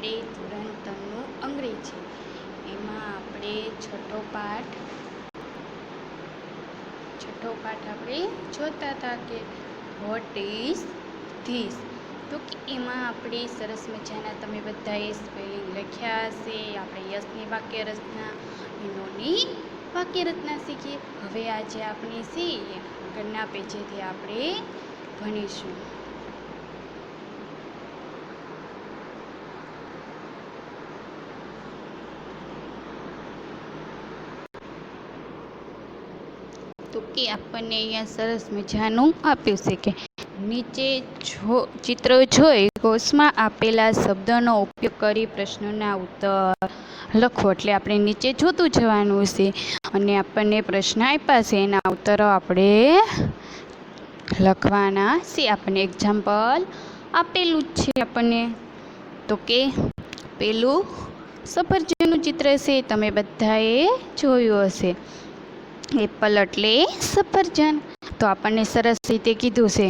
આપણે ધોરણ 3નું અંગ્રેજી એમાં આપણે છઠ્ઠો પાઠ આપણે જોતા હતા કે વોટ ઇઝ ધીસ. તો કે એમાં આપણે સરસ મજાના તમે બધાએ સ્પેલિંગ લખ્યા હશે. આપણે યસની વાક્ય રચના, નોની વાક્ય રચના શીખીએ. હવે આજે આપણે આગળના પેજેથી આપણે ભણીશું. તો કે આપણને અહીંયા સરસ મજાનું આપ્યું છે કે નીચે ચિત્ર જોઈ કોષમાં આપેલા શબ્દનો ઉપયોગ કરી પ્રશ્નોના ઉત્તર લખો. એટલે આપણે નીચે જોતું જવાનું છે અને આપણને પ્રશ્ન આપ્યા છે, એના ઉત્તરો આપણે લખવાના છે. આપણને એક્ઝામ્પલ આપેલું જ છે આપણને. તો કે પેલું સફરજનનું ચિત્ર છે, તમે બધાએ જોયું હશે. એપલ એટલે સફરજન. તો આપણને સરસ રીતે કીધું છે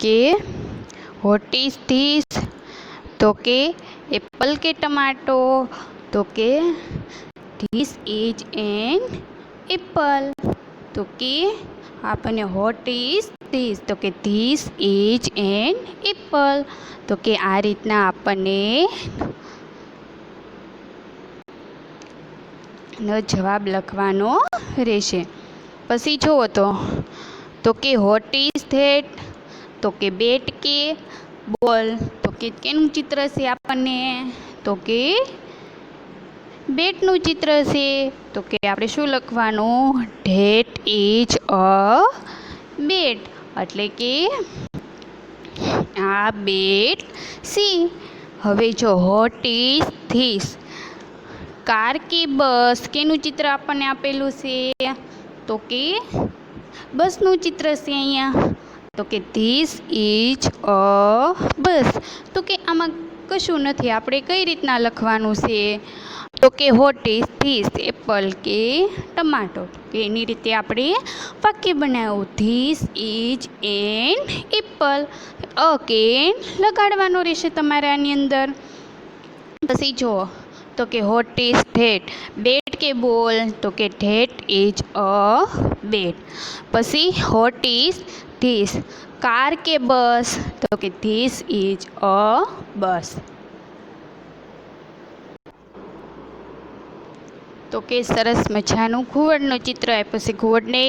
કે વોટ ઇઝ ધીસ. તો કે એપલ કે ટમાટો. તો કે ધીસ ઇઝ એન એપલ. તો કે આપણને વોટ ઇઝ ધીસ. તો કે ધીસ ઇઝ એન એપલ. તો કે આ રીતના આપણને જવાબ લખવાનો રહેશે. પછી જુઓ તો કે વોટ ઇઝ ધેટ. તો કે બેટ કે બોલ. તો કે કેનું ચિત્ર છે આપણને. તો કે બેટનું ચિત્ર છે. તો કે આપણે શું લખવાનું, ધેટ ઇઝ અ બેટ. એટલે કે આ બેટ સી. હવે જો વોટ ઇઝ ધીસ. કાર કે બસ. કેનું ચિત્ર આપણને આપેલું છે. તો કે બસનું ચિત્ર છે અહીંયા. તો કે ધીસ ઇઝ અ બસ. તો કે આમાં કશું નથી, આપણે કઈ રીતના લખવાનું છે. તો કે વોટ ઇઝ ધીસ એપલ કે ટમાટો. કે એની રીતે આપણે વાક્ય બનાવ્યું. This is an apple. કે લગાડવાનો રહેશે તમારે આની અંદર. પછી જુઓ તો કે વોટ ઇઝ ધેટ. બેટ કે બોલ. તો કે ધેટ ઇઝ અ બેટ. પછી વોટ ઇઝ ધીસ. કાર કે બસ. તો કે ધીસ ઇઝ અ બસ. તો કે સરસ મજાનું ઘુવડનું ચિત્ર આપ્યું છે. ઘુવડને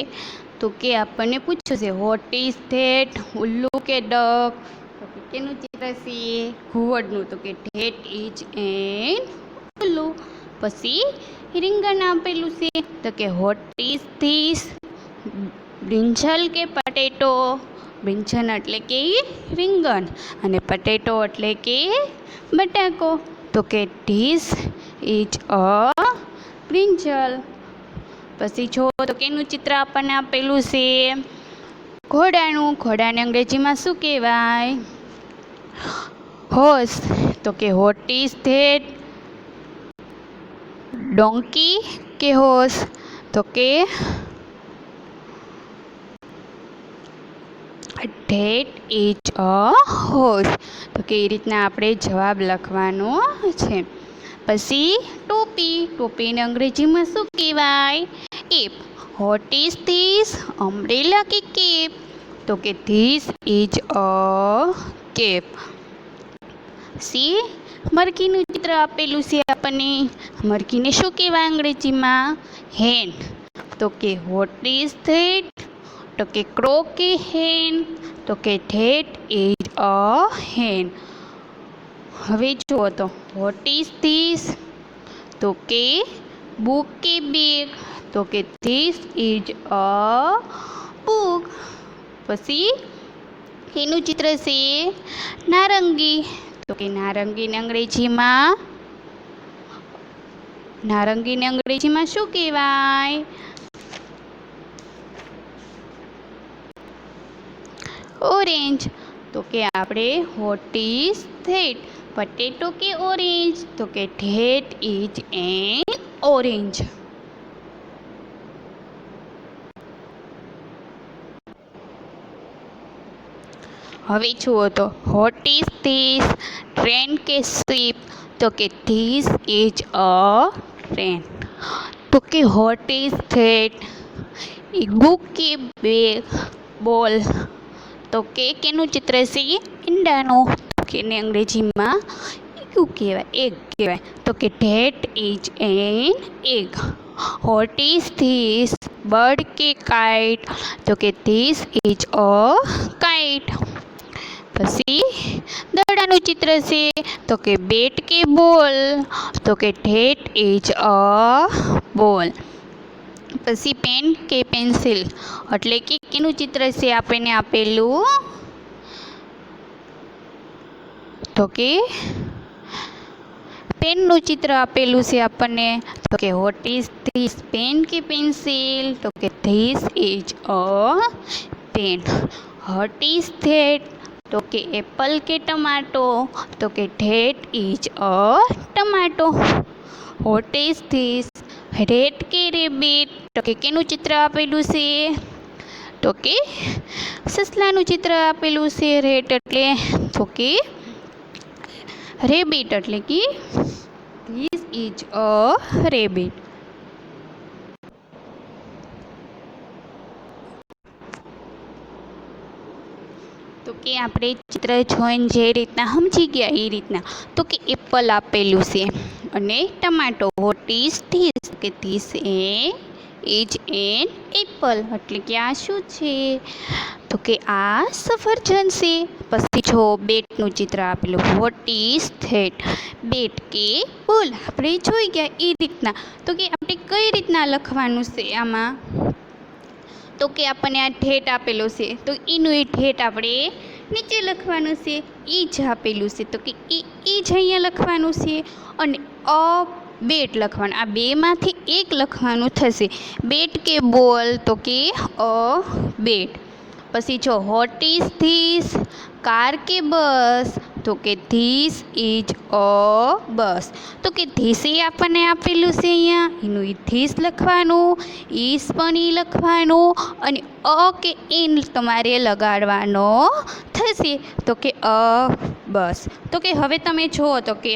તો કે આપણને પૂછ્યું છે વોટ ઇઝ ધેટ. ઉલ્લુ કે ડક. તો કે કેનું ચિત્ર છે, ઘુવડનું. તો કે ધેટ ઇઝ એન ઉલ્લુ. પછી રીંગણ આપેલું છે. તો કે વોટ ઇઝ ધીસ. બ્રિંજલ કે પટેટો. બ્રિંજલ એટલે કે રીંગણ અને પટેટો એટલે કે બટાકો. તો કે ધીસ ઇઝ અ બ્રિંજલ. પછી જો તો કેનું ચિત્ર આપણને આપેલું છે, ઘોડાનું. ઘોડાને અંગ્રેજીમાં શું કહેવાય, હોર્સ. તો કે વોટ ઇઝ ધેટ. ડોંકી કે હોર્સ. તો કે ધેટ ઇઝ અ હોર્સ. તો કે એ રીતના આપણે જવાબ લખવાનો છે. પછી ટોપી. ટોપીને અંગ્રેજીમાં શું કહેવાય, cap. What is this umbrella કે કેપ. તો કે ધીસ ઇઝ અ કેપ. મરઘીનું ચિત્ર આપેલું છે આપણને. મરઘીને શું કહેવાય અંગ્રેજીમાં, હેન. તો કે વોટ ઇઝ ધેટ. તો કે ક્રો કે હેન. તો કે ધેટ ઇઝ અ હેન. હવે જુઓ તો વોટ ઇઝ ધીસ. તો કે બુક કે બેગ. તો કે ધીસ ઇઝ અ બુક. પછી એનું ચિત્ર છે નારંગી. તો કે નારંગીને અંગ્રેજીમાં શું કહેવાય, ઓરેન્જ. તો કે આપણે વોટ ઇઝ ધેટ. પટેટો કે ઓરેન્જ. તો કે ધેટ ઇઝ એન ઓરેન્જ. હવે જુઓ તો વોટ ઇઝ ધીસ, ટ્રેન કે શિપ? તો કે ધીસ ઇઝ અ ટ્રેન. તો કે વોટ ઇઝ ધેટ, ઇગુ કે બોલ? તો કે કેનું ચિત્ર છે? ઈંડાનું. તો કે એને અંગ્રેજીમાં ઇગુ કહેવાય, એગ કહેવાય. તો કે that is an egg. Vote is this, bird કે કાઇટ? તો કે ધીસ ઇઝ અ કાઇટ. પછી દડાનું ચિત્ર છે. તો કે બેટ કે બોલ? તો કે ધેટ ઇઝ અ બોલ. પછી પેન કે પેન્સિલ? એટલે કે કેનું ચિત્ર છે આપણને આપેલું? તો કે પેનનું ચિત્ર આપેલું છે આપણને. તો કે વોટ ઇઝ ધીસ, પેન કે પેન્સિલ? તો કે this is a pen. What is that? તો કે એપલ કે ટમાટો? તો કે that is a tomato. What is this, rat કે રેબિટ? તો કે કેનું ચિત્ર આપેલું છે? તો કે સસલાનું ચિત્ર આપેલું છે. રેટ એટલે તો કે રેબિટ, એટલે કે ધીસ ઇઝ અ રેબિટ. તો કે આપણે ચિત્ર જોઈને જે રીતના સમજી ગયા એ રીતના. તો કે એપલ આપેલું છે અને ટમાટો. What is this? કે ધીસ ઇઝ એન એપલ. એટલે કે આ શું છે? તો કે આ સફરજન છે. પછી જો બેટનું ચિત્ર આપેલું. વોટ ઇઝ ધેટ, બેટ કે બોલ? આપણે જોઈ ગયા એ રીતના. તો કે આપણે કઈ રીતના લખવાનું છે આમાં? તો કે આપણને આ ઠેઠ આપેલો છે, તો એનું એ ઠેઠ આપણે નીચે લખવાનું છે. ઈ જ આપેલું છે, તો કે ઈ જ અહીંયા લખવાનું છે. અને અ બેટ લખવાનું. આ બેમાંથી એક લખવાનું થશે. બેટ કે બોલ? તો કે અ બેટ. પછી જો વોટ ઇઝ ધીસ, કાર કે બસ? તો કે ધીસ ઇઝ અ બસ. તો કે ધીસ એ આપણને આપેલું છે અહીંયા, એનું એ ધીસ લખવાનું, ઈસ પણ ઈ લખવાનું, અને અ કે એન તમારે લગાડવાનો થશે. તો કે અ બસ. તો કે હવે તમે જુઓ તો કે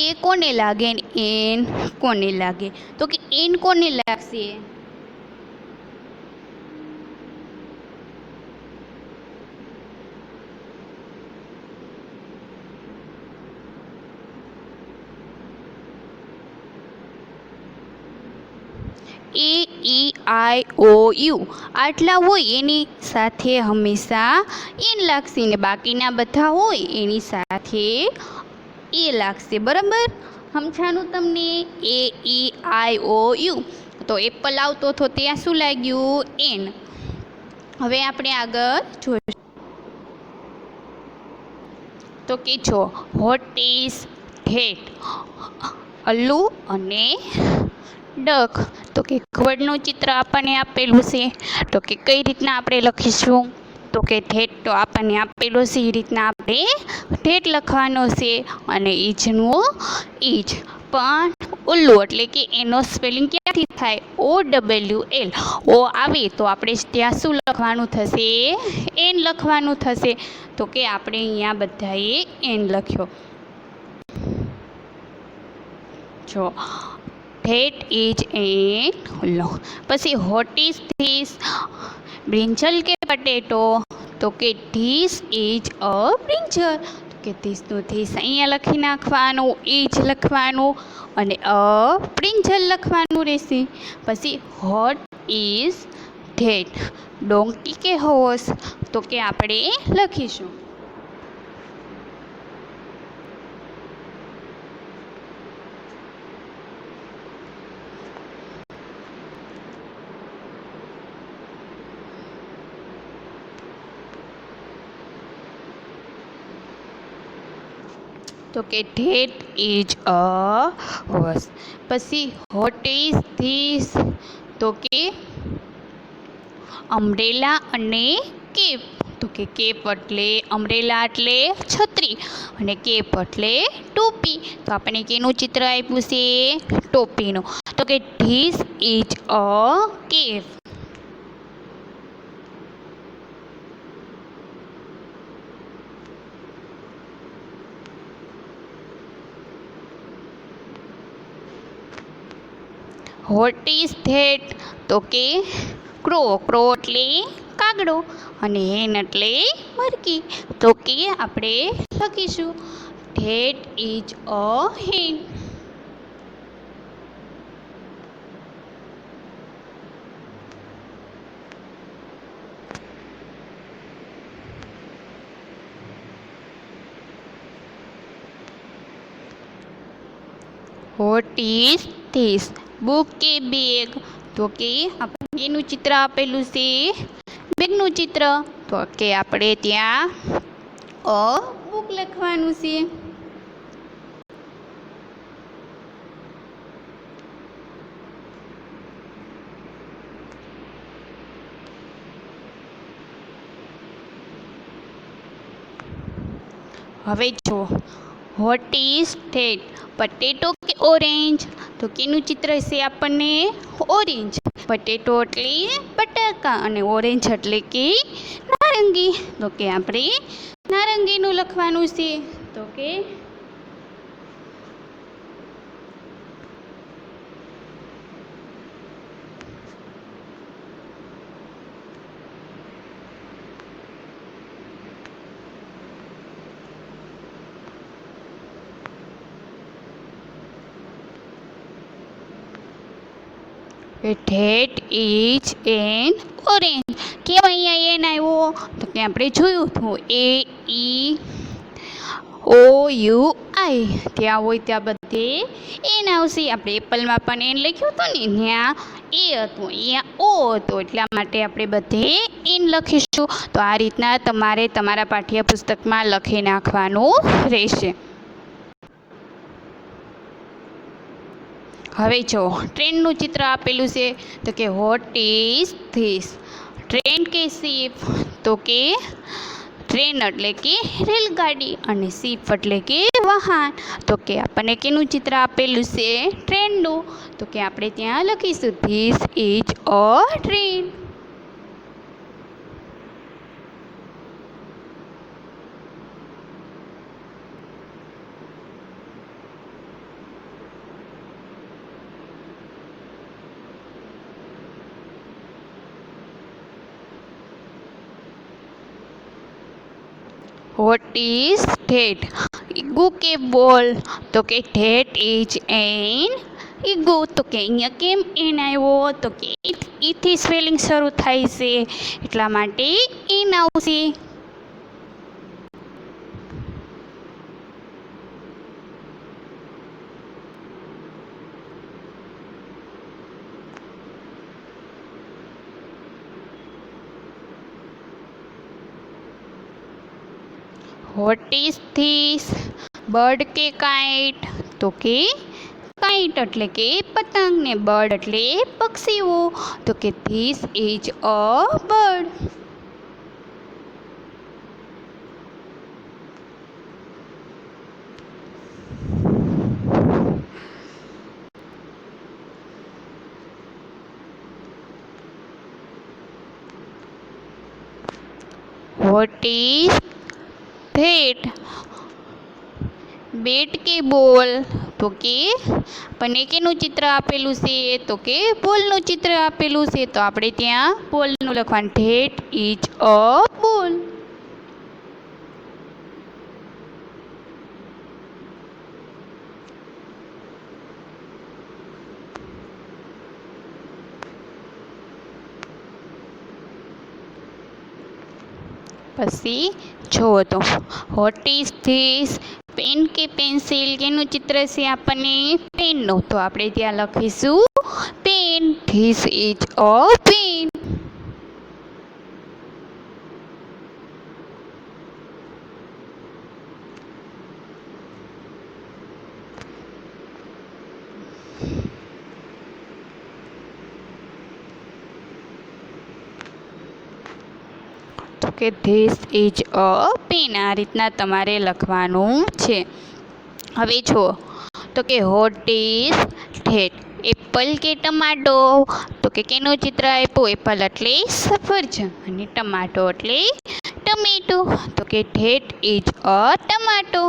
એ કોને લાગે ને એન કોને લાગે? તો કે એન કોને લાગશે? એ ઈ આઈ ઓ યુ આટલા હોય એની સાથે હંમેશા એન લાગશે, ને બાકીના બધા હોય એની સાથે એ લાગશે. બરાબર સમજાણું તમને? એ ઈ આઈ ઓ યુ. તો એપલ આવતો હતો ત્યાં શું લાગ્યું? એન. હવે આપણે આગળ જોઈશું. તો કે જો વોટ ઇઝ ધેટ, અલ્લુ અને ડક? તો કે ઘડનું ચિત્ર આપણને આપેલું છે. તો કે કઈ રીતના આપણે લખીશું? તો કે ધેટ તો આપણને આપેલું છે એ રીતના આપણે ધેટ લખવાનો છે. અને ઈજનું ઈજ. પણ ઉલ્લુ એટલે કે એનો સ્પેલિંગ ક્યાંથી થાય? O W L. ઓ આવે તો આપણે ત્યાં શું લખવાનું થશે? એન લખવાનું થશે. તો કે આપણે અહીંયા બધાએ એન લખ્યો. જો ધેટ ઇઝ એન ઉલ્લુ. પછી વોટ ઇઝ ધીસ, બ્રિંજલ કે બટેટો? તો કે ધીસ ઇઝ અ બ્રિંજલ. તો કે ધીસનું ધીસ અહીંયા લખી નાખવાનું, ઇજ લખવાનું, અને અ બ્રિંજલ લખવાનું રહેશે. પછી વોટ ઇઝ ધેટ, ડોંકી કે હોર્સ? તો કે આપણે લખીશું. તો કે ધેટ ઇઝ અ હોર્સ. પછી વોટ ઇઝ ધીસ? તો કે અમ્બ્રેલા અને કેપ? તો કે કેપ એટલે અમ્બ્રેલા એટલે છત્રી, અને કેપ એટલે ટોપી. તો આપણને કેનું ચિત્ર આપ્યું છે? ટોપીનું. તો કે this is a cap. What is that? તો કે ક્રો. ક્રો એટલે કાગડો અને હેન એટલે મરઘી. તો કે આપણે લખીશું that is a Han. Vote is this? Book કે બેગ? તો કે આપણે એનું ચિત્ર આપેલું છે, બેગનું ચિત્ર. તો કે આપણે ત્યાં અ બુક લખવાનું છે. હવે જો વોટ ઇઝ ધેટ? પટેટો કે ઓરેન્જ? તો કેનું ચિત્ર છે આપણને ઓરેન્જ. પટેટો એટલે બટાકા અને ઓરેન્જ એટલે કે નારંગી. તો કે આપણે નારંગીનું લખવાનું છે. તો કે ધેટ ઇઝ એન ઓરેન્જ. કેમ અહીંયા એન આવ્યો? તો કે આપણે જોયું હતું AEOUI ત્યાં હોય ત્યાં બધે એન આવશે. આપણે એપલમાં પણ એન લખ્યું હતું ને, ત્યાં એ હતું, અહીંયા ઓ હતો, એટલા માટે આપણે બધે એન લખીશું. તો આ રીતના તમારે તમારા પાઠ્યપુસ્તકમાં લખી નાખવાનું રહેશે. હવે જો ટ્રેનનું ચિત્ર આપેલું છે. તો કે વોટ ઇઝ ધીસ? ટ્રેન કે શિપ? તો કે ટ્રેન એટલે કે રેલગાડી અને શિપ એટલે કે વાહન. તો કે આપણને કેનું ચિત્ર આપેલું છે? ટ્રેનનું. તો કે આપણે ત્યાં લખીશું this is a train. What is that? ઈગુ કે બોલ? તો કે ધેટ ઇઝ એન ઈગુ. તો કે અહીંયા કેમ એન આવ્યો? તો કે ઈથી સ્પેલિંગ શરૂ થાય છે, એટલા માટે એન આવશે. Vote is this? બર્ડ કે કાઇટ? તો કે કાઇટ એટલે કે પતંગ ને બર્ડ એટલે પક્ષીઓ. તો કે this is a bird. What is that? Bat કે બોલ? તો કે આપણને કેનું ચિત્ર આપેલું છે? તો કે બોલનું ચિત્ર આપેલું છે. તો આપણે ત્યાં બોલનું લખવાનું ધેટ ઇઝ અ બોલ. પછી જુઓ તો વોટ ઇઝ ધીસ? પેન કે પેન્સિલ? કેનું ચિત્ર છે આપણને? પેનનું. તો આપણે ત્યાં લખીશું pen. This is a pen. તો કે ધીસ ઇઝ અ પેન. આ રીતના તમારે લખવાનું છે. હવે જુઓ તો કે વોટ ઇઝ ધેટ? એપલ કે ટમાટો? તો કે કેનું ચિત્ર આપ્યું? એપલ એટલે સફરજન અને ટમાટો એટલે ટમેટો. તો કે ધેટ ઇઝ અ ટમાટો.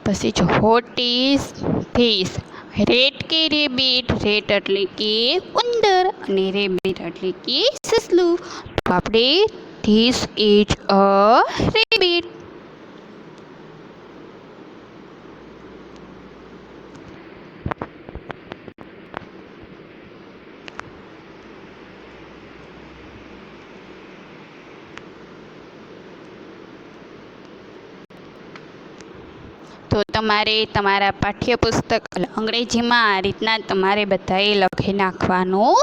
પછી જો હોટ ઇઝ ધીસ, રેટ કે રેબિટ, રેટ એટલે કે ઉંદર અને રેબિટ એટલે કે સસલું. તો આપણે ધીસ ઇઝ અ રેબિટ. તો તમારે તમારા પાઠ્યપુસ્તક અંગ્રેજીમાં આ રીતના તમારે બધાએ લખી નાખવાનું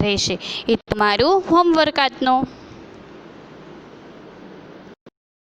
રહેશે. એ તમારું હોમવર્ક આજનો.